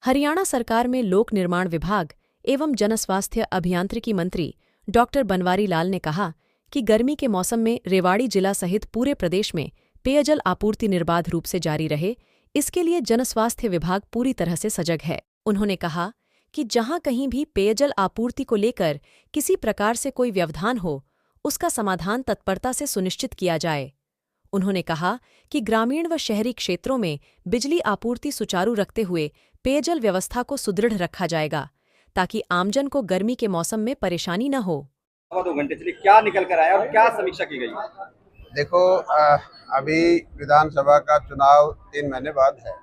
हरियाणा सरकार में लोक निर्माण विभाग एवं जनस्वास्थ्य अभियांत्रिकी मंत्री डॉक्टर बनवारी लाल ने कहा कि गर्मी के मौसम में रेवाड़ी जिला सहित पूरे प्रदेश में पेयजल आपूर्ति निर्बाध रूप से जारी रहे, इसके लिए जनस्वास्थ्य विभाग पूरी तरह से सजग है। उन्होंने कहा कि जहां कहीं भी पेयजल आपूर्ति को लेकर किसी प्रकार से कोई व्यवधान हो, उसका समाधान तत्परता से सुनिश्चित किया जाए। उन्होंने कहा कि ग्रामीण व शहरी क्षेत्रों में बिजली आपूर्ति सुचारू रखते हुए पेयजल व्यवस्था को सुदृढ़ रखा जाएगा, ताकि आमजन को गर्मी के मौसम में परेशानी न हो। 2 घंटे चलिए, क्या निकल कर आया और क्या समीक्षा की गई? देखो, अभी विधानसभा का चुनाव 3 महीने बाद है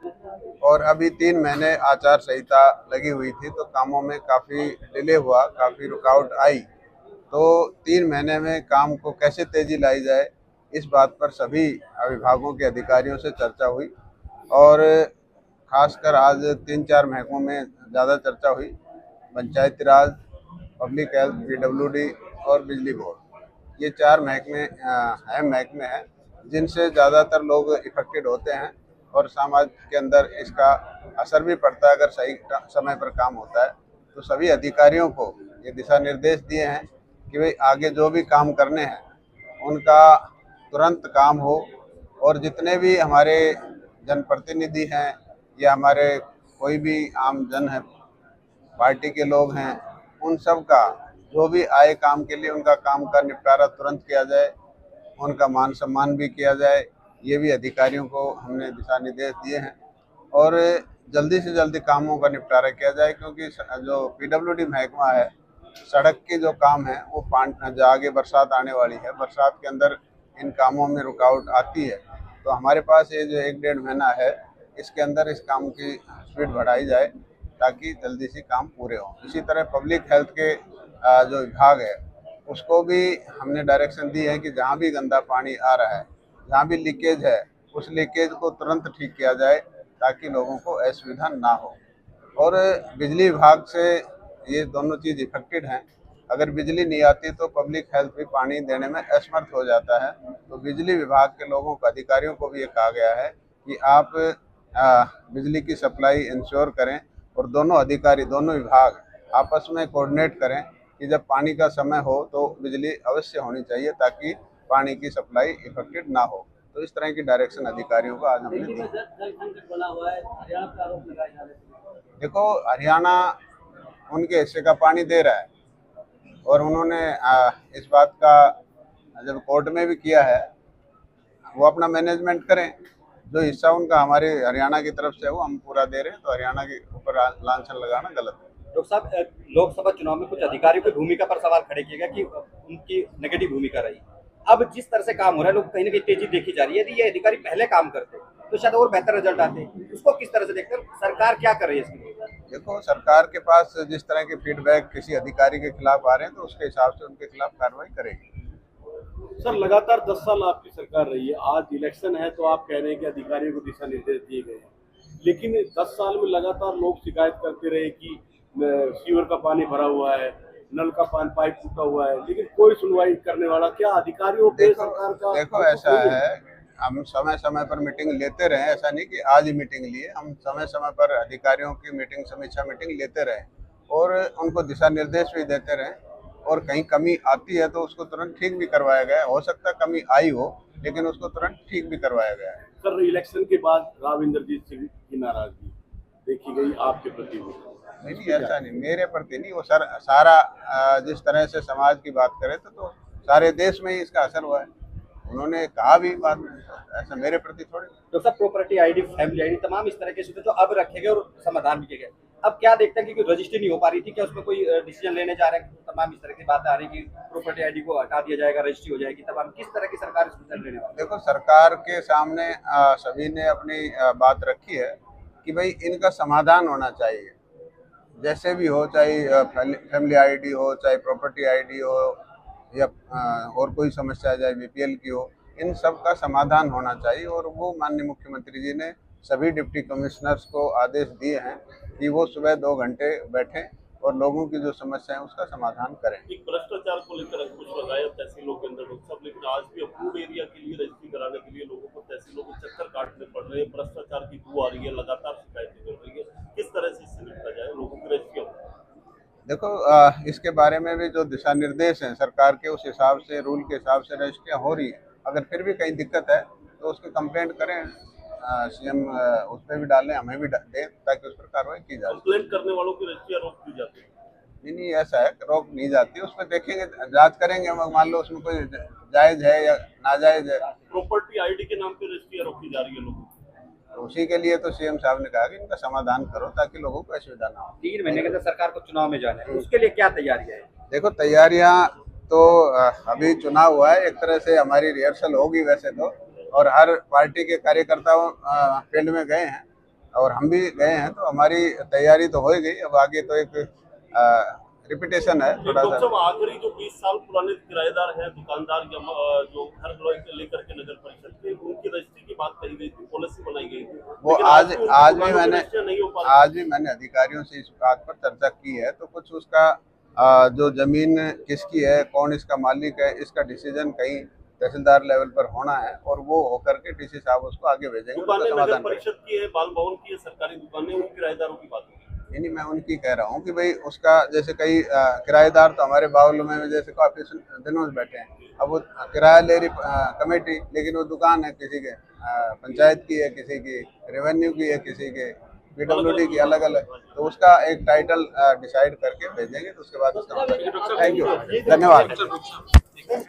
और अभी 3 महीने आचार संहिता लगी हुई थी, तो कामों में काफ़ी डिले हुआ, काफ़ी रुकावट आई। तो 3 महीने में काम को कैसे तेजी लाई जाए, इस बात पर सभी विभागों के अधिकारियों से चर्चा हुई और खासकर आज 3-4 महकमों में ज़्यादा चर्चा हुई। पंचायती राज, पब्लिक हेल्थ, पीडब्ल्यूडी और बिजली बोर्ड, ये 4 महकमे अहम महकमे हैं जिनसे ज़्यादातर लोग इफेक्टेड होते हैं और समाज के अंदर इसका असर भी पड़ता है अगर सही समय पर काम होता है। तो सभी अधिकारियों को ये दिशा निर्देश दिए हैं कि भाई आगे जो भी काम करने हैं उनका तुरंत काम हो और जितने भी हमारे जनप्रतिनिधि हैं या हमारे कोई भी आम जन है, पार्टी के लोग हैं, उन सब का जो भी आए काम के लिए उनका काम का निपटारा तुरंत किया जाए, उनका मान सम्मान भी किया जाए। ये भी अधिकारियों को हमने दिशा निर्देश दिए हैं और जल्दी से जल्दी कामों का निपटारा किया जाए, क्योंकि जो पीडब्ल्यूडी महकमा है, सड़क के जो काम है वो जो आगे बरसात आने वाली है, बरसात के अंदर इन कामों में रुकावट आती है। तो हमारे पास ये जो 1-1.5 महीना है, इसके अंदर इस काम की स्पीड बढ़ाई जाए ताकि जल्दी से काम पूरे हों। इसी तरह पब्लिक हेल्थ के जो विभाग है उसको भी हमने डायरेक्शन दी है कि जहाँ भी गंदा पानी आ रहा है, जहाँ भी लीकेज है, उस लीकेज को तुरंत ठीक किया जाए ताकि लोगों को असुविधा ना हो। और बिजली विभाग से ये दोनों चीज़ इफेक्टेड हैं। अगर बिजली नहीं आती तो पब्लिक हेल्थ भी पानी देने में असमर्थ हो जाता है। तो बिजली विभाग के लोगों को, अधिकारियों को भी ये कहा गया है कि आप बिजली की सप्लाई इंश्योर करें और दोनों अधिकारी, दोनों विभाग आपस में कोऑर्डिनेट करें कि जब पानी का समय हो तो बिजली अवश्य होनी चाहिए ताकि पानी की सप्लाई इफेक्टेड ना हो। तो इस तरह की डायरेक्शन अधिकारियों को आज हमने दी। देखो, हरियाणा उनके हिस्से का पानी दे रहा है और उन्होंने इस बात का जब कोर्ट में भी किया है, वो अपना मैनेजमेंट करें। जो हिस्सा उनका हमारे हरियाणा की तरफ से है वो हम पूरा दे रहे हैं, तो हरियाणा के ऊपर लांछन लगाना गलत है। डॉक्टर साहब, लोकसभा चुनाव में कुछ अधिकारियों की भूमिका पर सवाल खड़े किए गए कि उनकी नेगेटिव भूमिका रही। अब जिस तरह से काम हो रहा है, लोग कहीं ना कहीं तेजी देखी जा रही है। यदि ये अधिकारी पहले काम करते तो शायद और बेहतर रिजल्ट आते। उसको किस तरह से देखते हैं, सरकार क्या कर रही है इसके लिए? देखो, सरकार के पास जिस तरह के फीडबैक किसी अधिकारी के खिलाफ आ रहे हैं तो उसके हिसाब से उनके खिलाफ कार्रवाई करेगी। सर, लगातार 10 साल आपकी सरकार रही है, आज इलेक्शन है तो आप कह रहे हैं कि अधिकारियों को दिशा निर्देश दिए गए हैं, लेकिन 10 साल में लगातार लोग शिकायत करते रहे कि सीवर का पानी भरा हुआ है, नल का पानी पाइप टूटा हुआ है, लेकिन कोई सुनवाई करने वाला क्या अधिकारियों पे सरकार का? देखो, ऐसा है, हम समय समय पर मीटिंग लेते रहे। ऐसा नहीं कि आज ही मीटिंग लिए, हम समय समय पर अधिकारियों की मीटिंग, समीक्षा मीटिंग लेते रहे और उनको दिशा निर्देश भी देते रहे और कहीं कमी आती है तो उसको तुरंत ठीक भी करवाया गया है। हो सकता है कमी आई हो, लेकिन उसको तुरंत ठीक भी करवाया गया है। सर, इलेक्शन के बाद राव इंद्रजीत सिंह की नाराजगी देखी गई आपके प्रति? नहीं, ऐसा नहीं, मेरे प्रति नहीं, वो सारा जिस तरह से समाज की बात करें तो सारे देश में ही इसका असर हुआ है। उन्होंने कहा भी बात में, ऐसा मेरे प्रति थोड़ी। तो सब प्रॉपर्टी आईडी, फैमिली आईडी, तमाम इस तरह के सूत्र जो अब रखे गए और समाधान भी किए गए। अब क्या देखते हैं कि रजिस्ट्री नहीं हो पा रही थी, क्या उसमें कोई डिसीजन लेने जा रहे हैं? तमाम इस तरह की बातें आ रही कि प्रॉपर्टी आईडी को हटा दिया जाएगा, रजिस्ट्री हो जाएगी। तमाम किस तरह की सरकार इसको लेने वाली? देखो, सरकार के सामने सभी ने अपनी बात रखी है कि भाई इनका समाधान होना चाहिए, जैसे भी हो, चाहे फैमिली आईडी हो, चाहे प्रॉपर्टी आईडी हो या और कोई समस्या, चाहे बीपीएल की हो, इन सब का समाधान होना चाहिए। और वो माननीय मुख्यमंत्री जी ने सभी डिप्टी कमिश्नर्स को आदेश दिए हैं कि वो सुबह 2 घंटे बैठें और लोगों की जो समस्या है उसका समाधान करें। एक भ्रष्टाचार को लेकर अंकुश लगाया तहसीलों के अंदर लोग सब, लेकिन आज भी अप्रूव एरिया के लिए रजिस्ट्री कराने के लिए लोगों को तहसीलों को चक्कर काटने पड़ रहे हैं। भ्रष्टाचार की बू आ रही है, लगातार शिकायतें मिल रही है। किस तरह से देखो इसके बारे में भी जो दिशा निर्देश हैं सरकार के, उस हिसाब से रूल के हिसाब से रजिस्ट्रियाँ हो रही है। अगर फिर भी कहीं दिक्कत है तो उसकी कंप्लेंट करें, सीएम उस पर भी डालें, हमें भी दें, ताकि उस पर कार्रवाई की जाए। कंप्लेंट करने वालों की रजिस्ट्रियाँ रोक दी जाती है? नहीं, ऐसा है, रोक नहीं जाती, उसमें देखेंगे, जांच करेंगे, मान लो उसमें कोई जायज है या नाजायज है। प्रॉपर्टी आईडी के नाम पे रजिस्ट्रियाँ रोकी जा रही है लोगों की। तो उसी के लिए तो सीएम साहब ने कहा कि इनका समाधान करो ताकि लोगों को असुविधा ना हो। 3 महीने के अंदर सरकार को चुनाव में जाना है, उसके लिए क्या तैयारियां हैं? देखो, तैयारियां तो अभी चुनाव हुआ है, एक तरह से हमारी रिहर्सल होगी वैसे तो, और हर पार्टी के कार्यकर्ता फील्ड में गए हैं और हम भी गए हैं, तो हमारी तैयारी तो हो ही गई। अब आगे तो एक रिपीटेशन है थोड़ा सा। आखिरी जो 20 साल पुराने किराएदार हैं, दुकानदार या जो घर को लेकर के नगर परिषद के, उनकी रजिस्ट्री की बात कही गई थी, पॉलिसी बनाई गई थी, वो आज भी मैंने अधिकारियों से इस बात पर चर्चा की है। तो कुछ उसका जो जमीन किसकी है, कौन इसका मालिक है, इसका डिसीजन कहीं तहसीलदार लेवल पर होना है और वो होकर के डीसी साहब उसको आगे भेजेंगे। दुकानें नगर परिषद की है, बाल भवन की है, सरकारी दुकानें, उन किराएदारों की बात होगी। नहीं, मैं उनकी कह रहा हूँ कि भाई उसका, जैसे कई किराएदार तो हमारे बावलों में जैसे काफी दिनों से बैठे हैं, अब वो किराया ले रही कमेटी, लेकिन वो दुकान है किसी के पंचायत की है, किसी की रेवेन्यू की है, किसी के PWD की, अलग अलग। तो उसका एक टाइटल डिसाइड करके भेजेंगे, तो उसके बाद उसका। थैंक यू, धन्यवाद।